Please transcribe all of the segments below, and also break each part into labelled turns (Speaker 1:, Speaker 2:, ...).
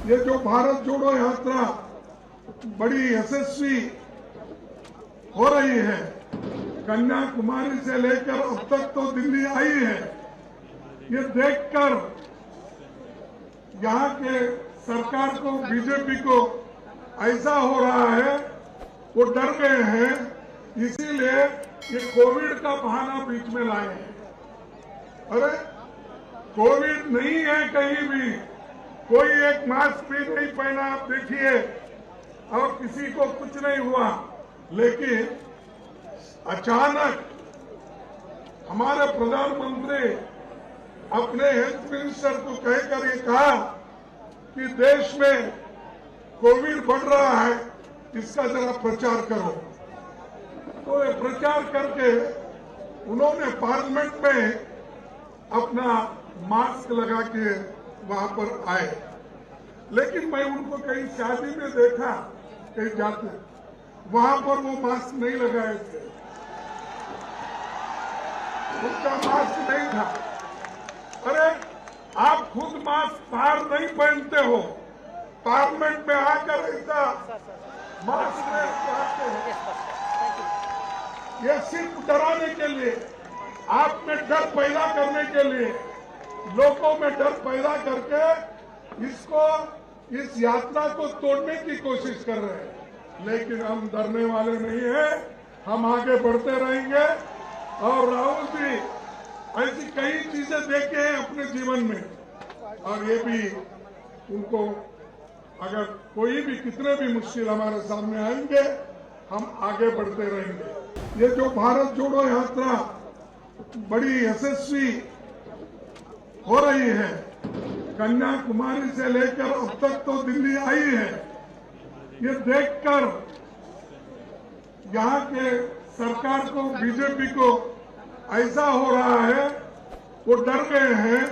Speaker 1: ये जो भारत जोड़ो यात्रा बड़ी यशस्वी हो रही है, कन्याकुमारी से लेकर अब तक तो दिल्ली आई है, ये देखकर यहाँ के सरकार को, बीजेपी को ऐसा हो रहा है, वो डर गए हैं, इसीलिए ये कोविड का बहाना बीच में लाए हैं। अरे कोविड नहीं है कहीं भी, कोई एक मास्क भी नहीं पहना, आप देखिए, और किसी को कुछ नहीं हुआ, लेकिन अचानक हमारे प्रधानमंत्री अपने हेल्थ मिनिस्टर को कहकर ये कहा कि देश में कोविड बढ़ रहा है, इसका जरा प्रचार करो। तो ये प्रचार करके उन्होंने पार्लियामेंट में अपना मास्क लगा के वहां पर आए, लेकिन मैं उनको कहीं शादी में देखा, कहीं जाते, वहां पर वो मास्क नहीं लगाए थे, उनका मास्क नहीं था। अरे आप खुद मास्क बाहर नहीं पहनते हो, पार्लियामेंट में आकर ऐसा मास्क आते हो, ये सिर्फ डराने के लिए, आप में डर पैदा करने के लिए, लोगों में डर पैदा करके इस यात्रा को तोड़ने की कोशिश कर रहे हैं। लेकिन हम डरने वाले नहीं हैं, हम आगे बढ़ते रहेंगे। और राहुल जी ऐसी कई चीजें देखे हैं अपने जीवन में, और ये भी उनको, अगर कोई भी कितने भी मुश्किल हमारे सामने आएंगे, हम आगे बढ़ते रहेंगे। ये जो भारत जोड़ो यात्रा बड़ी यशस्वी हो रही है, कन्याकुमारी से लेकर अब तक तो दिल्ली आई है, ये देखकर यहाँ के सरकार को, बीजेपी को ऐसा हो रहा है, वो डर गए हैं,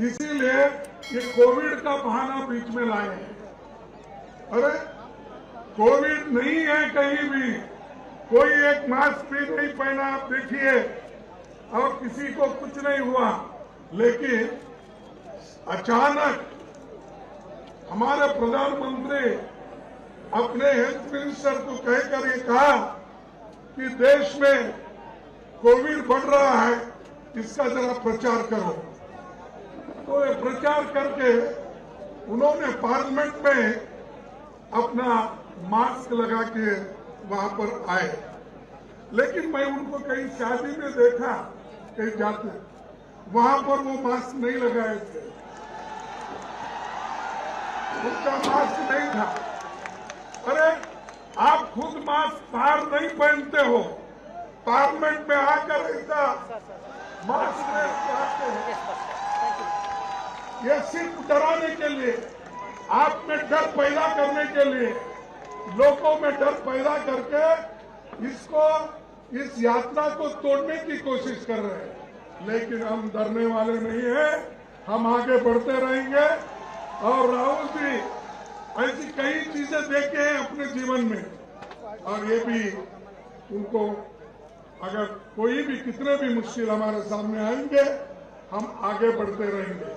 Speaker 1: इसीलिए ये कोविड का बहाना बीच में लाए हैं। अरे कोविड नहीं है कहीं भी, कोई एक मास्क भी नहीं पहना, आप देखिए, और किसी को कुछ नहीं हुआ, लेकिन अचानक हमारे प्रधानमंत्री अपने हेल्थ मिनिस्टर को कहकर ये कहा कि देश में कोविड बढ़ रहा है, इसका जरा प्रचार करो। तो ये प्रचार करके उन्होंने पार्लियामेंट में अपना मास्क लगा के वहां पर आए, लेकिन मैं उनको कहीं शादी में देखा, कहीं जाते, वहां पर वो मास्क नहीं लगाए थे, उनका मास्क नहीं था। अरे आप खुद मास्क बाहर नहीं पहनते हो, पार्लियामेंट में आकर ऐसा मास्क आते हो, ये सिर्फ डराने के लिए, आप में डर पैदा करने के लिए, लोगों में डर पैदा करके इस यात्रा को तोड़ने की कोशिश कर रहे हैं। लेकिन हम डरने वाले नहीं हैं, हम आगे बढ़ते रहेंगे। और राहुल जी ऐसी कई चीजें देखे हैं अपने जीवन में, और ये भी उनको, अगर कोई भी कितने भी मुश्किल हमारे सामने आएंगे, हम आगे बढ़ते रहेंगे।